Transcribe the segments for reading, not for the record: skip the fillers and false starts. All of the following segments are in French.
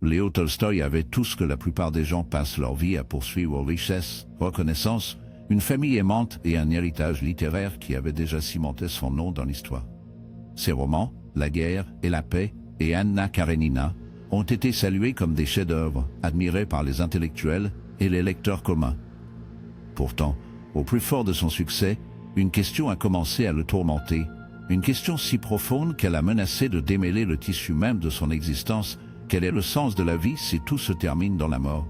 Léo Tolstoï avait tout ce que la plupart des gens passent leur vie à poursuivre: richesse, reconnaissance, une famille aimante et un héritage littéraire qui avait déjà cimenté son nom dans l'histoire. Ses romans, La guerre et la paix et Anna Karenina, ont été salués comme des chefs-d'œuvre, admirés par les intellectuels et les lecteurs communs. Pourtant, au plus fort de son succès, une question a commencé à le tourmenter, une question si profonde qu'elle a menacé de démêler le tissu même de son existence. Quel est le sens de la vie si tout se termine dans la mort?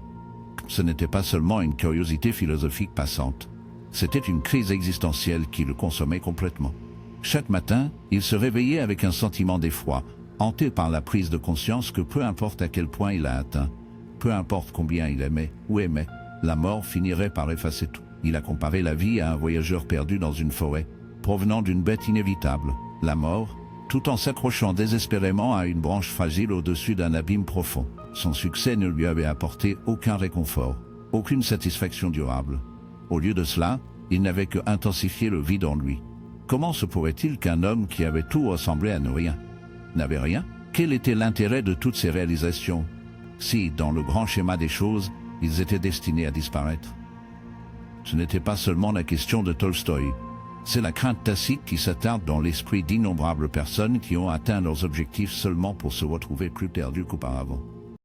Ce n'était pas seulement une curiosité philosophique passante, c'était une crise existentielle qui le consommait complètement. Chaque matin, il se réveillait avec un sentiment d'effroi, hanté par la prise de conscience que peu importe à quel point il a atteint, peu importe combien il aimait ou aimait, la mort finirait par effacer tout. Il a comparé la vie à un voyageur perdu dans une forêt, provenant d'une bête inévitable, la mort, tout en s'accrochant désespérément à une branche fragile au-dessus d'un abîme profond. Son succès ne lui avait apporté aucun réconfort, aucune satisfaction durable. Au lieu de cela, il n'avait que intensifié le vide en lui. Comment se pourrait-il qu'un homme qui avait tout ressemblait à ne rien, n'avait rien? Quel était l'intérêt de toutes ces réalisations, si, dans le grand schéma des choses, ils étaient destinés à disparaître? Ce n'était pas seulement la question de Tolstoï. C'est la crainte tacite qui s'attarde dans l'esprit d'innombrables personnes qui ont atteint leurs objectifs seulement pour se retrouver plus perdus qu'auparavant.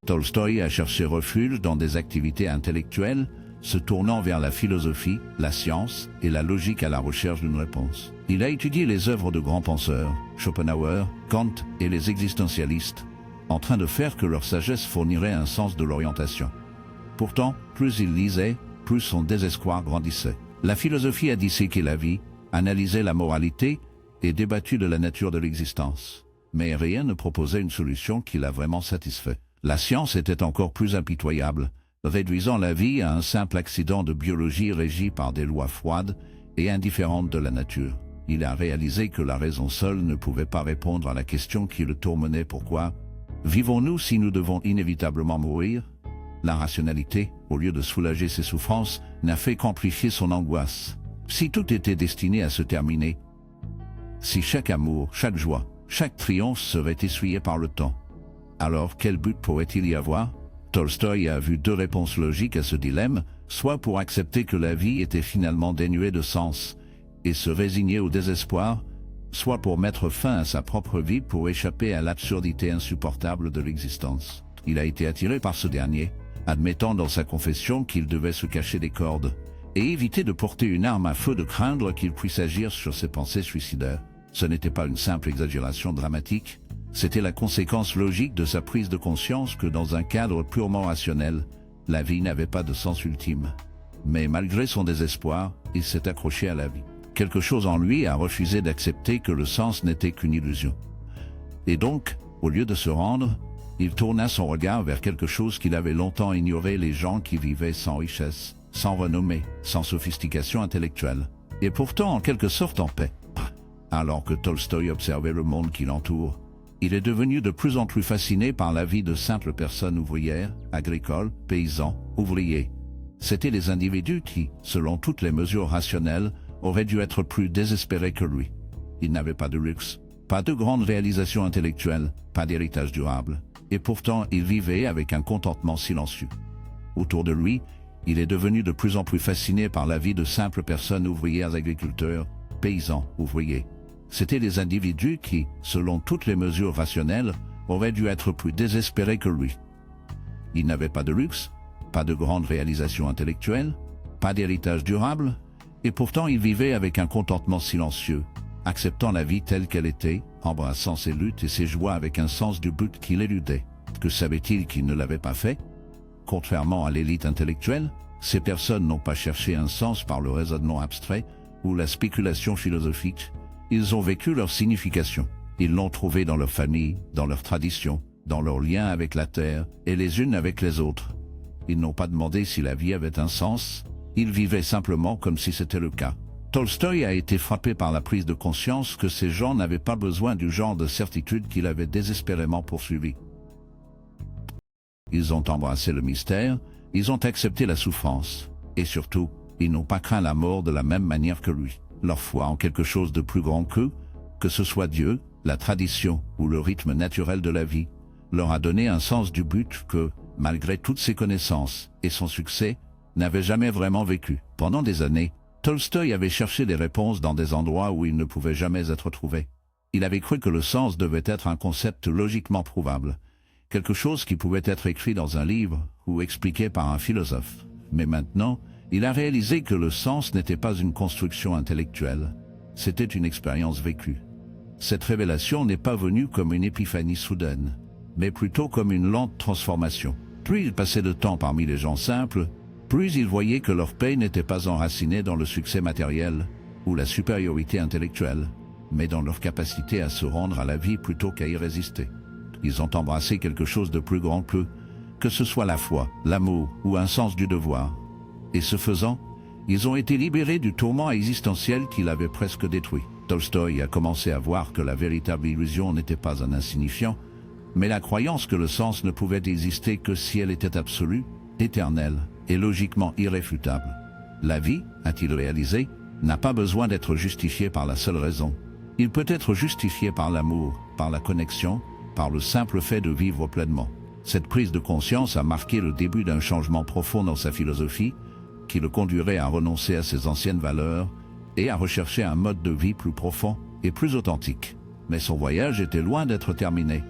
Tolstoï a cherché refuge dans des activités intellectuelles, se tournant vers la philosophie, la science et la logique à la recherche d'une réponse. Il a étudié les œuvres de grands penseurs, Schopenhauer, Kant et les existentialistes, en train de faire que leur sagesse fournirait un sens de l'orientation. Pourtant, plus il lisait, plus son désespoir grandissait. La philosophie a disséqué la vie, analysé la moralité et débattu de la nature de l'existence. Mais rien ne proposait une solution qui l'a vraiment satisfait. La science était encore plus impitoyable, réduisant la vie à un simple accident de biologie régi par des lois froides et indifférentes de la nature. Il a réalisé que la raison seule ne pouvait pas répondre à la question qui le tourmenait: pourquoi vivons-nous si nous devons inévitablement mourir? La rationalité, au lieu de soulager ses souffrances, n'a fait qu'amplifier son angoisse. Si tout était destiné à se terminer, si chaque amour, chaque joie, chaque triomphe serait essuyé par le temps, alors quel but pourrait-il y avoir? Tolstoï a vu deux réponses logiques à ce dilemme, soit pour accepter que la vie était finalement dénuée de sens et se résigner au désespoir, soit pour mettre fin à sa propre vie pour échapper à l'absurdité insupportable de l'existence. Il a été attiré par ce dernier, admettant dans sa confession qu'il devait se cacher des cordes et éviter de porter une arme à feu, de craindre qu'il puisse agir sur ses pensées suicidaires. Ce n'était pas une simple exagération dramatique, c'était la conséquence logique de sa prise de conscience que dans un cadre purement rationnel, la vie n'avait pas de sens ultime. Mais malgré son désespoir, il s'est accroché à la vie. Quelque chose en lui a refusé d'accepter que le sens n'était qu'une illusion. Et donc, au lieu de se rendre, il tourna son regard vers quelque chose qu'il avait longtemps ignoré: les gens qui vivaient sans richesse, sans renommée, sans sophistication intellectuelle, et pourtant en quelque sorte en paix. Alors que Tolstoï observait le monde qui l'entoure, il est devenu de plus en plus fasciné par la vie de simples personnes ouvrières, agricoles, paysans, ouvriers. C'étaient les individus qui, selon toutes les mesures rationnelles, auraient dû être plus désespérés que lui. Il n'avait pas de luxe, pas de grandes réalisations intellectuelles, pas d'héritage durable, et pourtant il vivait avec un contentement silencieux. Autour de lui, il est devenu de plus en plus fasciné par la vie de simples personnes ouvrières, agriculteurs, paysans, ouvriers. C'étaient les individus qui, selon toutes les mesures rationnelles, auraient dû être plus désespérés que lui. Il n'avait pas de luxe, pas de grandes réalisations intellectuelles, pas d'héritage durable, et pourtant il vivait avec un contentement silencieux, acceptant la vie telle qu'elle était, embrassant ses luttes et ses joies avec un sens du but qu'il éludait. Que savait-il qu'il ne l'avait pas fait? Contrairement à l'élite intellectuelle, ces personnes n'ont pas cherché un sens par le raisonnement abstrait ou la spéculation philosophique. Ils ont vécu leur signification. Ils l'ont trouvée dans leur famille, dans leur tradition, dans leurs liens avec la terre et les unes avec les autres. Ils n'ont pas demandé si la vie avait un sens, ils vivaient simplement comme si c'était le cas. Tolstoï a été frappé par la prise de conscience que ces gens n'avaient pas besoin du genre de certitude qu'il avait désespérément poursuivi. Ils ont embrassé le mystère, ils ont accepté la souffrance, et surtout, ils n'ont pas craint la mort de la même manière que lui. Leur foi en quelque chose de plus grand qu'eux, que ce soit Dieu, la tradition ou le rythme naturel de la vie, leur a donné un sens du but que, malgré toutes ses connaissances et son succès, n'avait jamais vraiment vécu. Pendant des années, Tolstoï avait cherché des réponses dans des endroits où il ne pouvait jamais être trouvé. Il avait cru que le sens devait être un concept logiquement prouvable, quelque chose qui pouvait être écrit dans un livre ou expliqué par un philosophe. Mais maintenant, il a réalisé que le sens n'était pas une construction intellectuelle, c'était une expérience vécue. Cette révélation n'est pas venue comme une épiphanie soudaine, mais plutôt comme une lente transformation. Plus il passait de temps parmi les gens simples, plus il voyait que leur paix n'était pas enracinée dans le succès matériel ou la supériorité intellectuelle, mais dans leur capacité à se rendre à la vie plutôt qu'à y résister. Ils ont embrassé quelque chose de plus grand qu'eux, que ce soit la foi, l'amour ou un sens du devoir. Et ce faisant, ils ont été libérés du tourment existentiel qui l'avait presque détruit. Tolstoï a commencé à voir que la véritable illusion n'était pas un insignifiant, mais la croyance que le sens ne pouvait exister que si elle était absolue, éternelle et logiquement irréfutable. La vie, a-t-il réalisé, n'a pas besoin d'être justifiée par la seule raison. Il peut être justifié par l'amour, par la connexion, par le simple fait de vivre pleinement. Cette prise de conscience a marqué le début d'un changement profond dans sa philosophie, qui le conduirait à renoncer à ses anciennes valeurs et à rechercher un mode de vie plus profond et plus authentique. Mais son voyage était loin d'être terminé.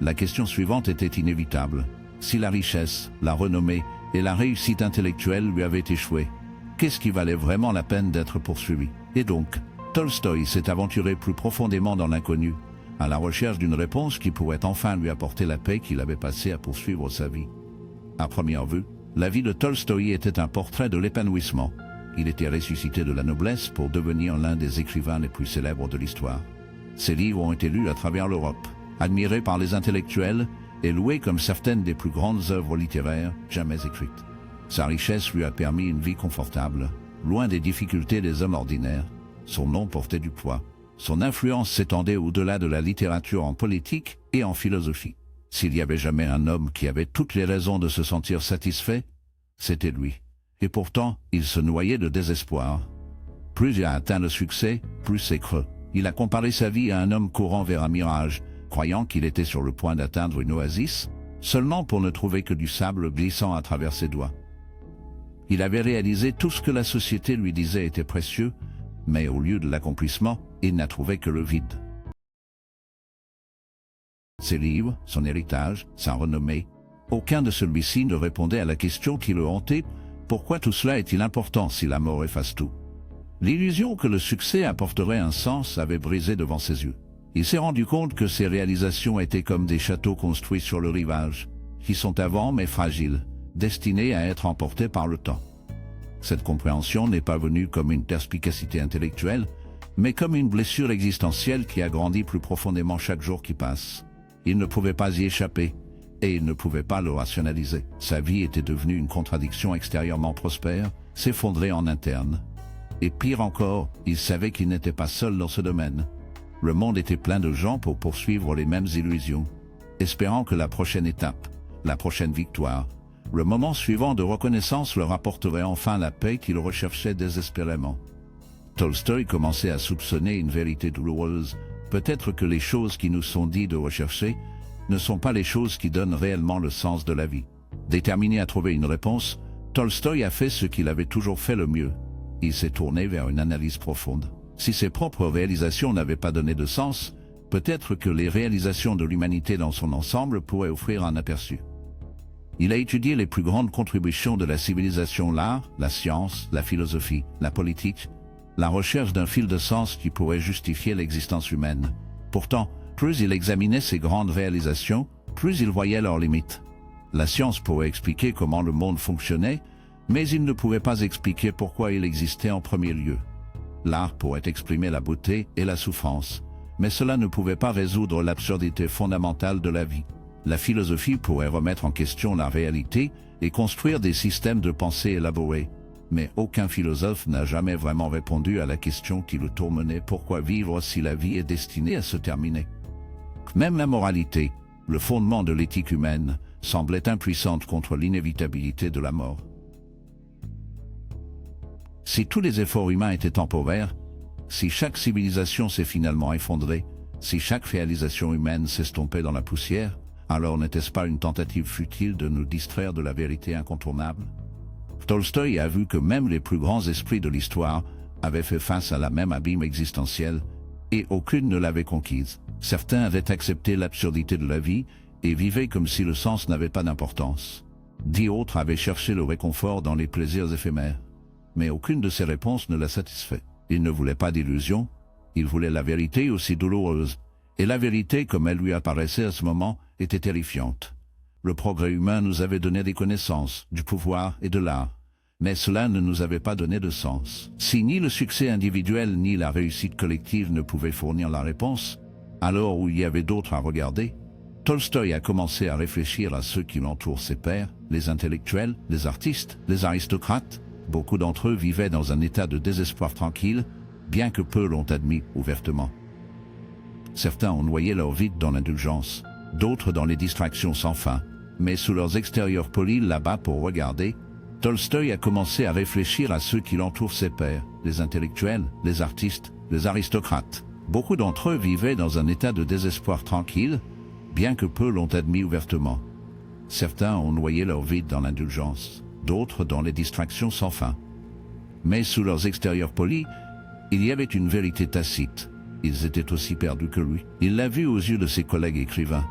La question suivante était inévitable. Si la richesse, la renommée et la réussite intellectuelle lui avaient échoué, qu'est-ce qui valait vraiment la peine d'être poursuivi? Et donc, Tolstoï s'est aventuré plus profondément dans l'inconnu, à la recherche d'une réponse qui pourrait enfin lui apporter la paix qu'il avait passé à poursuivre sa vie. À première vue, la vie de Tolstoï était un portrait de l'épanouissement. Il était ressuscité de la noblesse pour devenir l'un des écrivains les plus célèbres de l'histoire. Ses livres ont été lus à travers l'Europe, admirés par les intellectuels et loués comme certaines des plus grandes œuvres littéraires jamais écrites. Sa richesse lui a permis une vie confortable, loin des difficultés des hommes ordinaires. Son nom portait du poids. Son influence s'étendait au-delà de la littérature en politique et en philosophie. S'il y avait jamais un homme qui avait toutes les raisons de se sentir satisfait, c'était lui. Et pourtant, il se noyait de désespoir. Plus il a atteint le succès, plus c'est creux. Il a comparé sa vie à un homme courant vers un mirage, croyant qu'il était sur le point d'atteindre une oasis, seulement pour ne trouver que du sable glissant à travers ses doigts. Il avait réalisé tout ce que la société lui disait était précieux, mais au lieu de l'accomplissement, il n'a trouvé que le vide. Ses livres, son héritage, sa renommée, aucun de celui-ci ne répondait à la question qui le hantait: pourquoi tout cela est-il important si la mort efface tout? L'illusion que le succès apporterait un sens avait brisé devant ses yeux. Il s'est rendu compte que ses réalisations étaient comme des châteaux construits sur le rivage, qui sont à vent mais fragiles, destinés à être emportés par le temps. Cette compréhension n'est pas venue comme une perspicacité intellectuelle, mais comme une blessure existentielle qui a grandi plus profondément chaque jour qui passe. Il ne pouvait pas y échapper, et il ne pouvait pas le rationaliser. Sa vie était devenue une contradiction extérieurement prospère, s'effondrer en interne. Et pire encore, il savait qu'il n'était pas seul dans ce domaine. Le monde était plein de gens pour poursuivre les mêmes illusions, espérant que la prochaine étape, la prochaine victoire, le moment suivant de reconnaissance leur apporterait enfin la paix qu'ils recherchaient désespérément. Tolstoï commençait à soupçonner une vérité douloureuse. Peut-être que les choses qui nous sont dites de rechercher ne sont pas les choses qui donnent réellement le sens de la vie. Déterminé à trouver une réponse, Tolstoï a fait ce qu'il avait toujours fait le mieux. Il s'est tourné vers une analyse profonde. Si ses propres réalisations n'avaient pas donné de sens, peut-être que les réalisations de l'humanité dans son ensemble pourraient offrir un aperçu. Il a étudié les plus grandes contributions de la civilisation, l'art, la science, la philosophie, la politique, la recherche d'un fil de sens qui pourrait justifier l'existence humaine. Pourtant, plus il examinait ces grandes réalisations, plus il voyait leurs limites. La science pourrait expliquer comment le monde fonctionnait, mais il ne pouvait pas expliquer pourquoi il existait en premier lieu. L'art pourrait exprimer la beauté et la souffrance, mais cela ne pouvait pas résoudre l'absurdité fondamentale de la vie. La philosophie pourrait remettre en question la réalité et construire des systèmes de pensée élaborés. Mais aucun philosophe n'a jamais vraiment répondu à la question qui le tourmenait: pourquoi vivre si la vie est destinée à se terminer? Même la moralité, le fondement de l'éthique humaine, semblait impuissante contre l'inévitabilité de la mort. Si tous les efforts humains étaient temporaires, si chaque civilisation s'est finalement effondrée, si chaque réalisation humaine s'estompait dans la poussière, Alors n'était-ce pas une tentative futile de nous distraire de la vérité incontournable? Tolstoï a vu que même les plus grands esprits de l'histoire avaient fait face à la même abîme existentielle, et aucune ne l'avait conquise. Certains avaient accepté l'absurdité de la vie et vivaient comme si le sens n'avait pas d'importance. 10 autres avaient cherché le réconfort dans les plaisirs éphémères. Mais aucune de ces réponses ne l'a satisfait. Il ne voulait pas d'illusions, il voulait la vérité aussi douloureuse. Et la vérité, comme elle lui apparaissait à ce moment, était terrifiante. Le progrès humain nous avait donné des connaissances, du pouvoir et de l'art. Mais cela ne nous avait pas donné de sens. Si ni le succès individuel ni la réussite collective ne pouvaient fournir la réponse, alors où il y avait d'autres à regarder, Tolstoï a commencé à réfléchir à ceux qui l'entourent, ses pairs, les intellectuels, les artistes, les aristocrates. Beaucoup d'entre eux vivaient dans un état de désespoir tranquille, bien que peu l'ont admis ouvertement. Certains ont noyé leur vie dans l'indulgence, d'autres dans les distractions sans fin, mais sous leurs extérieurs polis là-bas pour regarder, Tolstoï a commencé à réfléchir à ceux qui l'entourent, ses pairs, les intellectuels, les artistes, les aristocrates. Beaucoup d'entre eux vivaient dans un état de désespoir tranquille, bien que peu l'ont admis ouvertement. Certains ont noyé leur vie dans l'indulgence, d'autres dans les distractions sans fin. Mais sous leurs extérieurs polis, il y avait une vérité tacite. Ils étaient aussi perdus que lui. Il l'a vu aux yeux de ses collègues écrivains.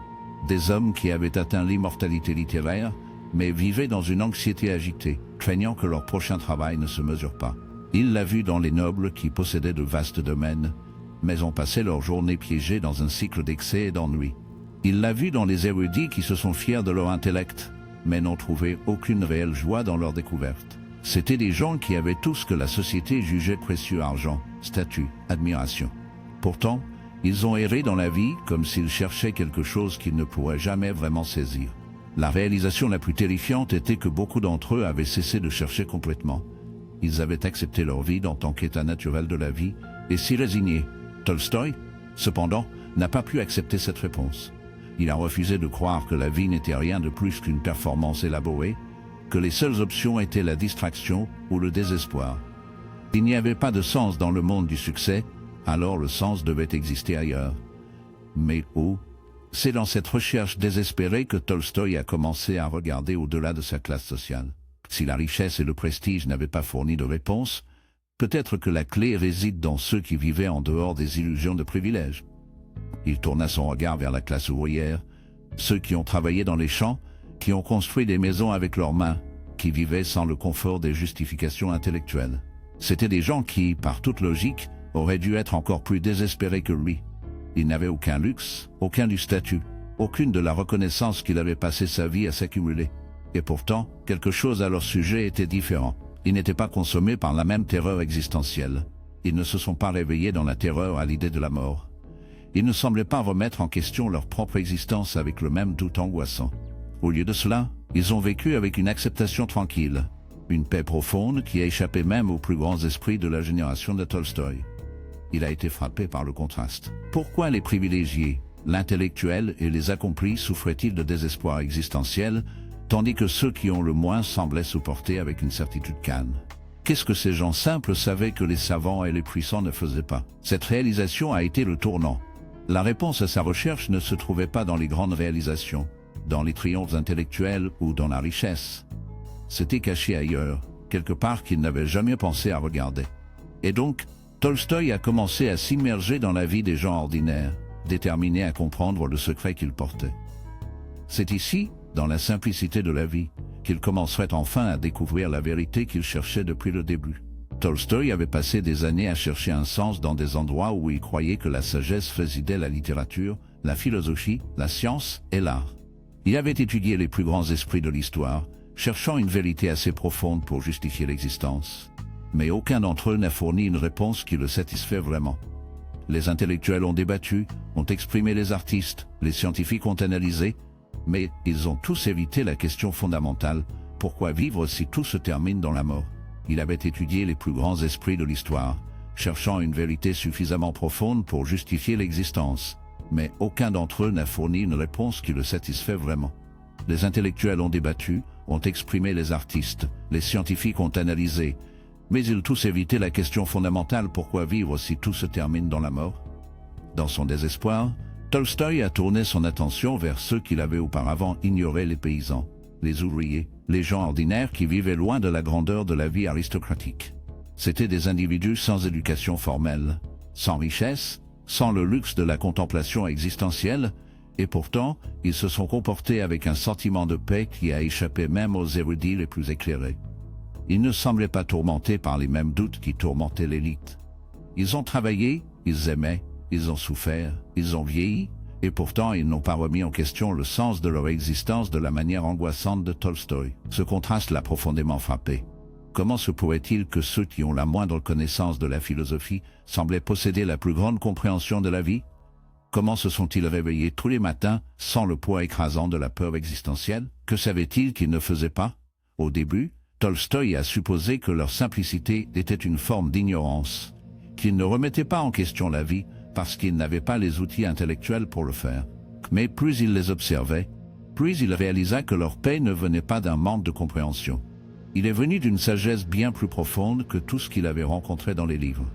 Des hommes qui avaient atteint l'immortalité littéraire, mais vivaient dans une anxiété agitée, craignant que leur prochain travail ne se mesure pas. Il l'a vu dans les nobles qui possédaient de vastes domaines, mais ont passé leur journée piégés dans un cycle d'excès et d'ennui. Il l'a vu dans les érudits qui se sont fiers de leur intellect, mais n'ont trouvé aucune réelle joie dans leur découverte. C'étaient des gens qui avaient tout ce que la société jugeait précieux: argent, statut, admiration. Pourtant, ils ont erré dans la vie comme s'ils cherchaient quelque chose qu'ils ne pourraient jamais vraiment saisir. La réalisation la plus terrifiante était que beaucoup d'entre eux avaient cessé de chercher complètement. Ils avaient accepté leur vide en tant qu'état naturel de la vie et s'y résigné. Tolstoï, cependant, n'a pas pu accepter cette réponse. Il a refusé de croire que la vie n'était rien de plus qu'une performance élaborée, que les seules options étaient la distraction ou le désespoir. Il n'y avait pas de sens dans le monde du succès, alors le sens devait exister ailleurs. Mais où? C'est dans cette recherche désespérée que Tolstoï a commencé à regarder au-delà de sa classe sociale. Si la richesse et le prestige n'avaient pas fourni de réponse, peut-être que la clé réside dans ceux qui vivaient en dehors des illusions de privilèges. Il tourna son regard vers la classe ouvrière, ceux qui ont travaillé dans les champs, qui ont construit des maisons avec leurs mains, qui vivaient sans le confort des justifications intellectuelles. C'étaient des gens qui, par toute logique, auraient dû être encore plus désespérés que lui. Il n'avait aucun luxe, aucun du statut, aucune de la reconnaissance qu'il avait passé sa vie à s'accumuler. Et pourtant, quelque chose à leur sujet était différent. Ils n'étaient pas consommés par la même terreur existentielle. Ils ne se sont pas réveillés dans la terreur à l'idée de la mort. Ils ne semblaient pas remettre en question leur propre existence avec le même doute angoissant. Au lieu de cela, ils ont vécu avec une acceptation tranquille, une paix profonde qui a échappé même aux plus grands esprits de la génération de Tolstoï. Il a été frappé par le contraste. Pourquoi les privilégiés, l'intellectuel et les accomplis souffraient-ils de désespoir existentiel, tandis que ceux qui ont le moins semblaient se porter avec une certitude calme? Qu'est-ce que ces gens simples savaient que les savants et les puissants ne faisaient pas? Cette réalisation a été le tournant. La réponse à sa recherche ne se trouvait pas dans les grandes réalisations, dans les triomphes intellectuels ou dans la richesse. C'était caché ailleurs, quelque part qu'il n'avait jamais pensé à regarder. Et donc, Tolstoï a commencé à s'immerger dans la vie des gens ordinaires, déterminé à comprendre le secret qu'ils portaient. C'est ici, dans la simplicité de la vie, qu'il commencerait enfin à découvrir la vérité qu'il cherchait depuis le début. Tolstoï avait passé des années à chercher un sens dans des endroits où il croyait que la sagesse présidait la littérature, la philosophie, la science et l'art. Il avait étudié les plus grands esprits de l'histoire, cherchant une vérité assez profonde pour justifier l'existence. Mais aucun d'entre eux n'a fourni une réponse qui le satisfait vraiment. Les intellectuels ont débattu, ont exprimé les artistes, les scientifiques ont analysé, mais ils ont tous évité la question fondamentale: pourquoi vivre si tout se termine dans la mort? Il avait étudié les plus grands esprits de l'histoire, cherchant une vérité suffisamment profonde pour justifier l'existence, mais aucun d'entre eux n'a fourni une réponse qui le satisfait vraiment. Les intellectuels ont débattu, ont exprimé les artistes, les scientifiques ont analysé, mais ils ont tous évité la question fondamentale: pourquoi vivre si tout se termine dans la mort? Dans son désespoir, Tolstoï a tourné son attention vers ceux qu'il avait auparavant ignorés, les paysans, les ouvriers, les gens ordinaires qui vivaient loin de la grandeur de la vie aristocratique. C'étaient des individus sans éducation formelle, sans richesse, sans le luxe de la contemplation existentielle, et pourtant, ils se sont comportés avec un sentiment de paix qui a échappé même aux érudits les plus éclairés. Ils ne semblaient pas tourmentés par les mêmes doutes qui tourmentaient l'élite. Ils ont travaillé, ils aimaient, ils ont souffert, ils ont vieilli, et pourtant ils n'ont pas remis en question le sens de leur existence de la manière angoissante de Tolstoï. Ce contraste l'a profondément frappé. Comment se pourrait-il que ceux qui ont la moindre connaissance de la philosophie semblaient posséder la plus grande compréhension de la vie? Comment se sont-ils réveillés tous les matins sans le poids écrasant de la peur existentielle? Que savaient-ils qu'ils ne faisaient pas? Au début, Tolstoï a supposé que leur simplicité était une forme d'ignorance, qu'ils ne remettaient pas en question la vie parce qu'ils n'avaient pas les outils intellectuels pour le faire. Mais plus il les observait, plus il réalisa que leur paix ne venait pas d'un manque de compréhension. Il est venu d'une sagesse bien plus profonde que tout ce qu'il avait rencontré dans les livres.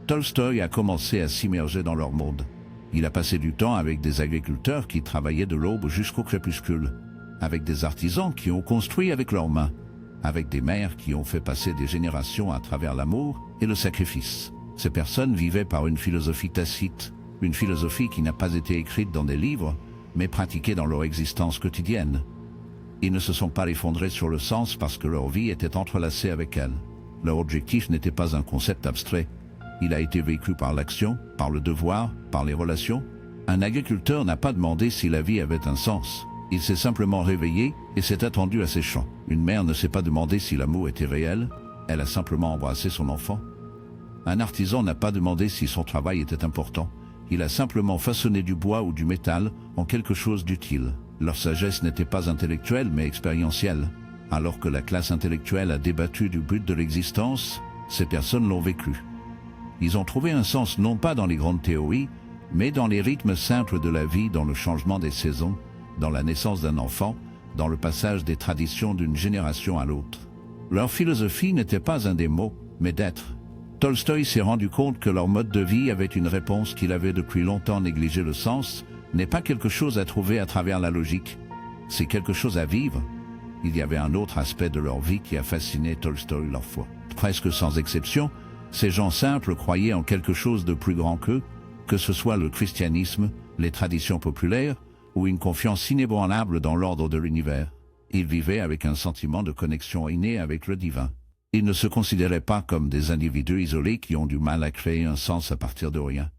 Tolstoï a commencé à s'immerger dans leur monde. Il a passé du temps avec des agriculteurs qui travaillaient de l'aube jusqu'au crépuscule, avec des artisans qui ont construit avec leurs mains, avec des mères qui ont fait passer des générations à travers l'amour et le sacrifice. Ces personnes vivaient par une philosophie tacite, une philosophie qui n'a pas été écrite dans des livres, mais pratiquée dans leur existence quotidienne. Ils ne se sont pas effondrés sur le sens parce que leur vie était entrelacée avec elle. Leur objectif n'était pas un concept abstrait. Il a été vécu par l'action, par le devoir, par les relations. Un agriculteur n'a pas demandé si la vie avait un sens. Il s'est simplement réveillé et s'est attendu à ses champs. Une mère ne s'est pas demandé si l'amour était réel. Elle a simplement embrassé son enfant. Un artisan n'a pas demandé si son travail était important. Il a simplement façonné du bois ou du métal en quelque chose d'utile. Leur sagesse n'était pas intellectuelle mais expérientielle. Alors que la classe intellectuelle a débattu du but de l'existence, ces personnes l'ont vécu. Ils ont trouvé un sens non pas dans les grandes théories, mais dans les rythmes simples de la vie, dans le changement des saisons, dans la naissance d'un enfant, dans le passage des traditions d'une génération à l'autre. Leur philosophie n'était pas un des mots, mais d'être. Tolstoï s'est rendu compte que leur mode de vie avait une réponse qu'il avait depuis longtemps négligé. Le sens n'est pas quelque chose à trouver à travers la logique, c'est quelque chose à vivre. Il y avait un autre aspect de leur vie qui a fasciné Tolstoï, leur foi. Presque sans exception, ces gens simples croyaient en quelque chose de plus grand qu'eux, que ce soit le christianisme, les traditions populaires, ou une confiance inébranlable dans l'ordre de l'univers. Ils vivaient avec un sentiment de connexion innée avec le divin. Ils ne se considéraient pas comme des individus isolés qui ont du mal à créer un sens à partir de rien.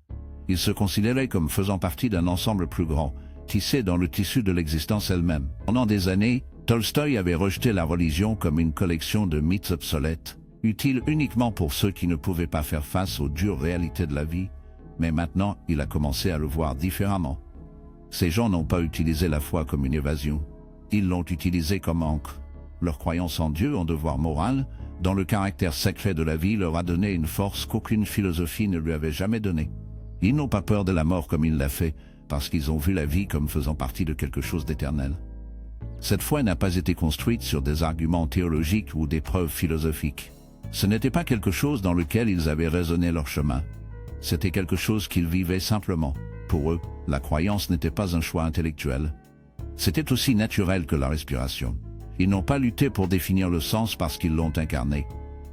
Ils se considéraient comme faisant partie d'un ensemble plus grand, tissé dans le tissu de l'existence elle-même. Pendant des années, Tolstoï avait rejeté la religion comme une collection de mythes obsolètes, utiles uniquement pour ceux qui ne pouvaient pas faire face aux dures réalités de la vie, mais maintenant il a commencé à le voir différemment. Ces gens n'ont pas utilisé la foi comme une évasion, ils l'ont utilisée comme encre. Leur croyance en Dieu, en devoir moral, dans le caractère sacré de la vie leur a donné une force qu'aucune philosophie ne lui avait jamais donnée. Ils n'ont pas peur de la mort comme il l'a fait, parce qu'ils ont vu la vie comme faisant partie de quelque chose d'éternel. Cette foi n'a pas été construite sur des arguments théologiques ou des preuves philosophiques. Ce n'était pas quelque chose dans lequel ils avaient raisonné leur chemin. C'était quelque chose qu'ils vivaient simplement. Pour eux, la croyance n'était pas un choix intellectuel. C'était aussi naturel que la respiration. Ils n'ont pas lutté pour définir le sens parce qu'ils l'ont incarné.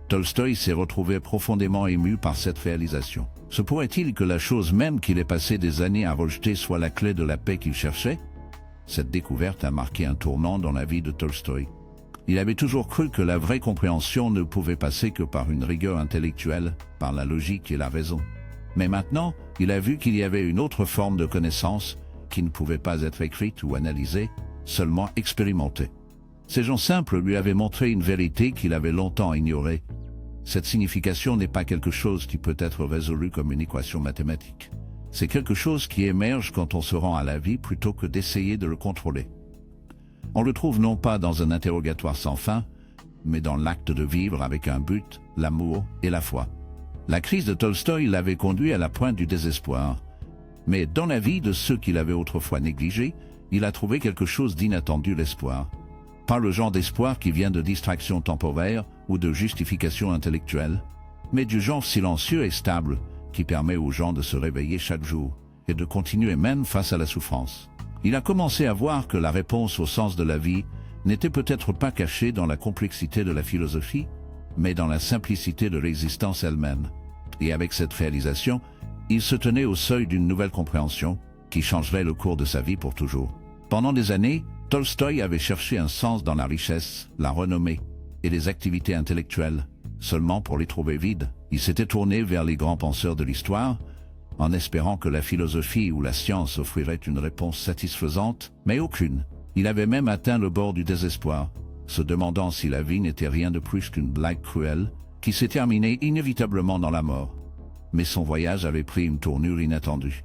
Tolstoï s'est retrouvé profondément ému par cette réalisation. Se pourrait-il que la chose même qu'il ait passé des années à rejeter soit la clé de la paix qu'il cherchait? Cette découverte a marqué un tournant dans la vie de Tolstoï. Il avait toujours cru que la vraie compréhension ne pouvait passer que par une rigueur intellectuelle, par la logique et la raison. Mais maintenant, il a vu qu'il y avait une autre forme de connaissance qui ne pouvait pas être écrite ou analysée, seulement expérimentée. Ces gens simples lui avaient montré une vérité qu'il avait longtemps ignorée. Cette signification n'est pas quelque chose qui peut être résolu comme une équation mathématique. C'est quelque chose qui émerge quand on se rend à la vie plutôt que d'essayer de le contrôler. On le trouve non pas dans un interrogatoire sans fin, mais dans l'acte de vivre avec un but, l'amour et la foi. La crise de Tolstoï l'avait conduit à la pointe du désespoir. Mais dans la vie de ceux qu'il avait autrefois négligés, il a trouvé quelque chose d'inattendu, l'espoir. Pas le genre d'espoir qui vient de distraction temporaire ou de justification intellectuelle, mais du genre silencieux et stable qui permet aux gens de se réveiller chaque jour et de continuer même face à la souffrance. Il a commencé à voir que la réponse au sens de la vie n'était peut-être pas cachée dans la complexité de la philosophie, mais dans la simplicité de l'existence elle-même. Et avec cette réalisation, il se tenait au seuil d'une nouvelle compréhension qui changerait le cours de sa vie pour toujours. Pendant des années, Tolstoï avait cherché un sens dans la richesse, la renommée et les activités intellectuelles. Seulement pour les trouver vides, il s'était tourné vers les grands penseurs de l'histoire, en espérant que la philosophie ou la science offrirait une réponse satisfaisante, mais aucune. Il avait même atteint le bord du désespoir, se demandant si la vie n'était rien de plus qu'une blague cruelle, qui s'est terminée inévitablement dans la mort. Mais son voyage avait pris une tournure inattendue.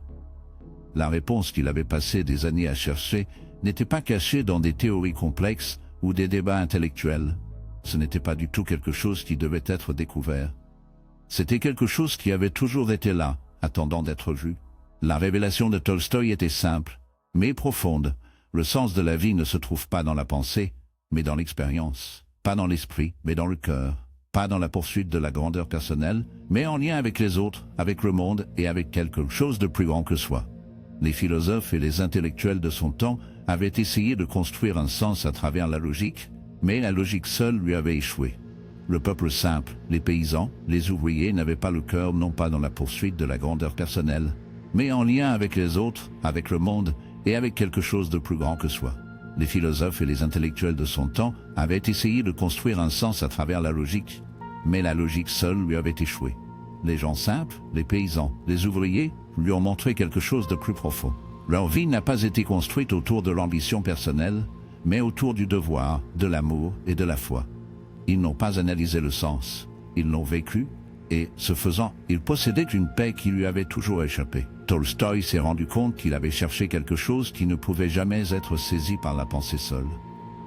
La réponse qu'il avait passé des années à chercher n'était pas cachée dans des théories complexes ou des débats intellectuels. Ce n'était pas du tout quelque chose qui devait être découvert. C'était quelque chose qui avait toujours été là, attendant d'être vu. La révélation de Tolstoï était simple, mais profonde. Le sens de la vie ne se trouve pas dans la pensée, mais dans l'expérience. Pas dans l'esprit, mais dans le cœur. Pas dans la poursuite de la grandeur personnelle, mais en lien avec les autres, avec le monde et avec quelque chose de plus grand que soi. Les philosophes et les intellectuels de son temps avaient essayé de construire un sens à travers la logique, mais la logique seule lui avait échoué. Le peuple simple, les paysans, les ouvriers n'avaient pas le cœur non pas dans la poursuite de la grandeur personnelle, mais en lien avec les autres, avec le monde et avec quelque chose de plus grand que soi. Les philosophes et les intellectuels de son temps avaient essayé de construire un sens à travers la logique, mais la logique seule lui avait échoué. Les gens simples, les paysans, les ouvriers, lui ont montré quelque chose de plus profond. Leur vie n'a pas été construite autour de l'ambition personnelle, mais autour du devoir, de l'amour et de la foi. Ils n'ont pas analysé le sens, ils l'ont vécu, et, ce faisant, ils possédaient une paix qui lui avait toujours échappé. Tolstoï s'est rendu compte qu'il avait cherché quelque chose qui ne pouvait jamais être saisi par la pensée seule.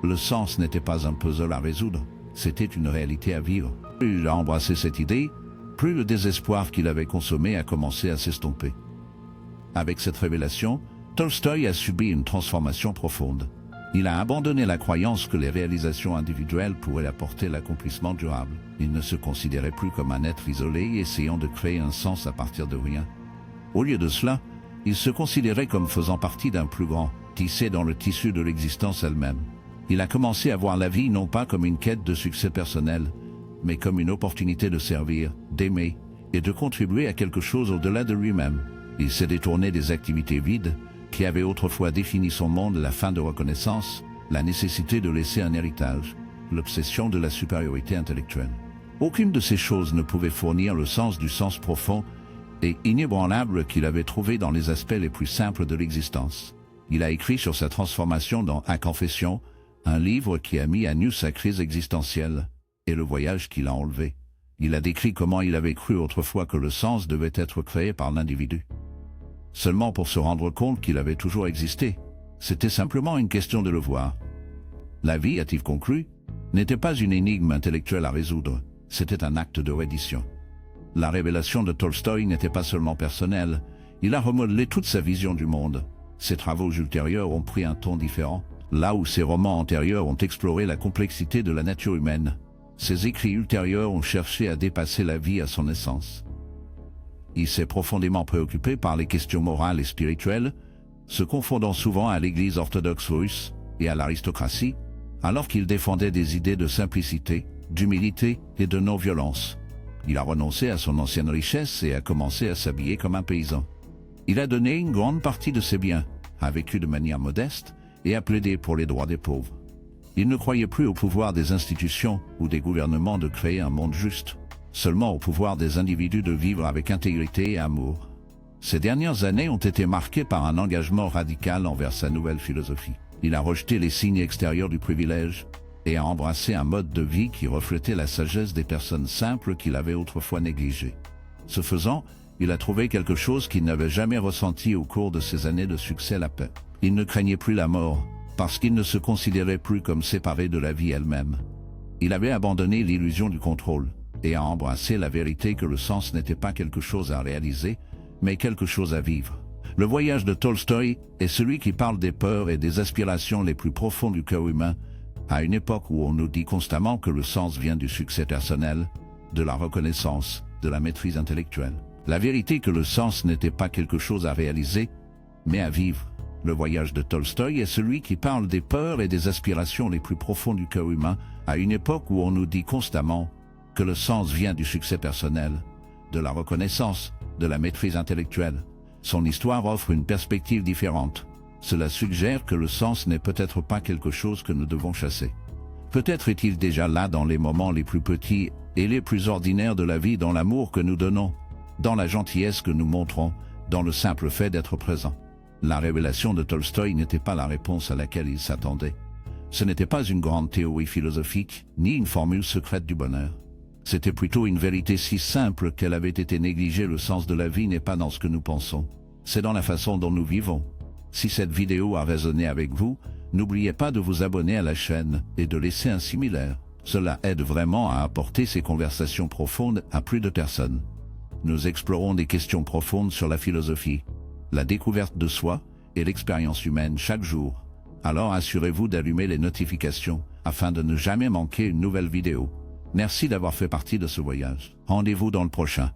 Le sens n'était pas un puzzle à résoudre, c'était une réalité à vivre. Plus il a embrassé cette idée, plus le désespoir qu'il avait consommé a commencé à s'estomper. Avec cette révélation, Tolstoï a subi une transformation profonde. Il a abandonné la croyance que les réalisations individuelles pourraient apporter l'accomplissement durable. Il ne se considérait plus comme un être isolé essayant de créer un sens à partir de rien. Au lieu de cela, il se considérait comme faisant partie d'un plus grand, tissé dans le tissu de l'existence elle-même. Il a commencé à voir la vie non pas comme une quête de succès personnel, mais comme une opportunité de servir, d'aimer et de contribuer à quelque chose au-delà de lui-même. Il s'est détourné des activités vides qui avaient autrefois défini son monde, la faim de reconnaissance, la nécessité de laisser un héritage, l'obsession de la supériorité intellectuelle. Aucune de ces choses ne pouvait fournir le sens du sens profond et inébranlable qu'il avait trouvé dans les aspects les plus simples de l'existence. Il a écrit sur sa transformation dans « À Confession », un livre qui a mis à nu sa crise existentielle et le voyage qu'il a enlevé. Il a décrit comment il avait cru autrefois que le sens devait être créé par l'individu. Seulement pour se rendre compte qu'il avait toujours existé. C'était simplement une question de le voir. La vie, a-t-il conclu, n'était pas une énigme intellectuelle à résoudre, c'était un acte de reddition. La révélation de Tolstoï n'était pas seulement personnelle, il a remodelé toute sa vision du monde. Ses travaux ultérieurs ont pris un ton différent, là où ses romans antérieurs ont exploré la complexité de la nature humaine. Ses écrits ultérieurs ont cherché à dépasser la vie à son essence. Il s'est profondément préoccupé par les questions morales et spirituelles, se confondant souvent à l'Église orthodoxe russe et à l'aristocratie, alors qu'il défendait des idées de simplicité, d'humilité et de non-violence. Il a renoncé à son ancienne richesse et a commencé à s'habiller comme un paysan. Il a donné une grande partie de ses biens, a vécu de manière modeste et a plaidé pour les droits des pauvres. Il ne croyait plus au pouvoir des institutions ou des gouvernements de créer un monde juste, seulement au pouvoir des individus de vivre avec intégrité et amour. Ces dernières années ont été marquées par un engagement radical envers sa nouvelle philosophie. Il a rejeté les signes extérieurs du privilège et a embrassé un mode de vie qui reflétait la sagesse des personnes simples qu'il avait autrefois négligées. Ce faisant, il a trouvé quelque chose qu'il n'avait jamais ressenti au cours de ses années de succès, la paix. Il ne craignait plus la mort, parce qu'il ne se considérait plus comme séparé de la vie elle-même. Il avait abandonné l'illusion du contrôle et a embrassé la vérité que le sens n'était pas quelque chose à réaliser, mais quelque chose à vivre. Le voyage de Tolstoï est celui qui parle des peurs et des aspirations les plus profondes du cœur humain, à une époque où on nous dit constamment que le sens vient du succès personnel, de la reconnaissance, de la maîtrise intellectuelle. La vérité que le sens n'était pas quelque chose à réaliser, mais à vivre. Le voyage de Tolstoï est celui qui parle des peurs et des aspirations les plus profondes du cœur humain, à une époque où on nous dit constamment que le sens vient du succès personnel, de la reconnaissance, de la maîtrise intellectuelle. Son histoire offre une perspective différente. Cela suggère que le sens n'est peut-être pas quelque chose que nous devons chasser. Peut-être est-il déjà là dans les moments les plus petits et les plus ordinaires de la vie, dans l'amour que nous donnons, dans la gentillesse que nous montrons, dans le simple fait d'être présent. La révélation de Tolstoï n'était pas la réponse à laquelle il s'attendait. Ce n'était pas une grande théorie philosophique, ni une formule secrète du bonheur. C'était plutôt une vérité si simple qu'elle avait été négligée. Le sens de la vie n'est pas dans ce que nous pensons, c'est dans la façon dont nous vivons. Si cette vidéo a résonné avec vous, n'oubliez pas de vous abonner à la chaîne et de laisser un similaire. Cela aide vraiment à apporter ces conversations profondes à plus de personnes. Nous explorons des questions profondes sur la philosophie, la découverte de soi et l'expérience humaine chaque jour. Alors assurez-vous d'allumer les notifications afin de ne jamais manquer une nouvelle vidéo. Merci d'avoir fait partie de ce voyage. Rendez-vous dans le prochain.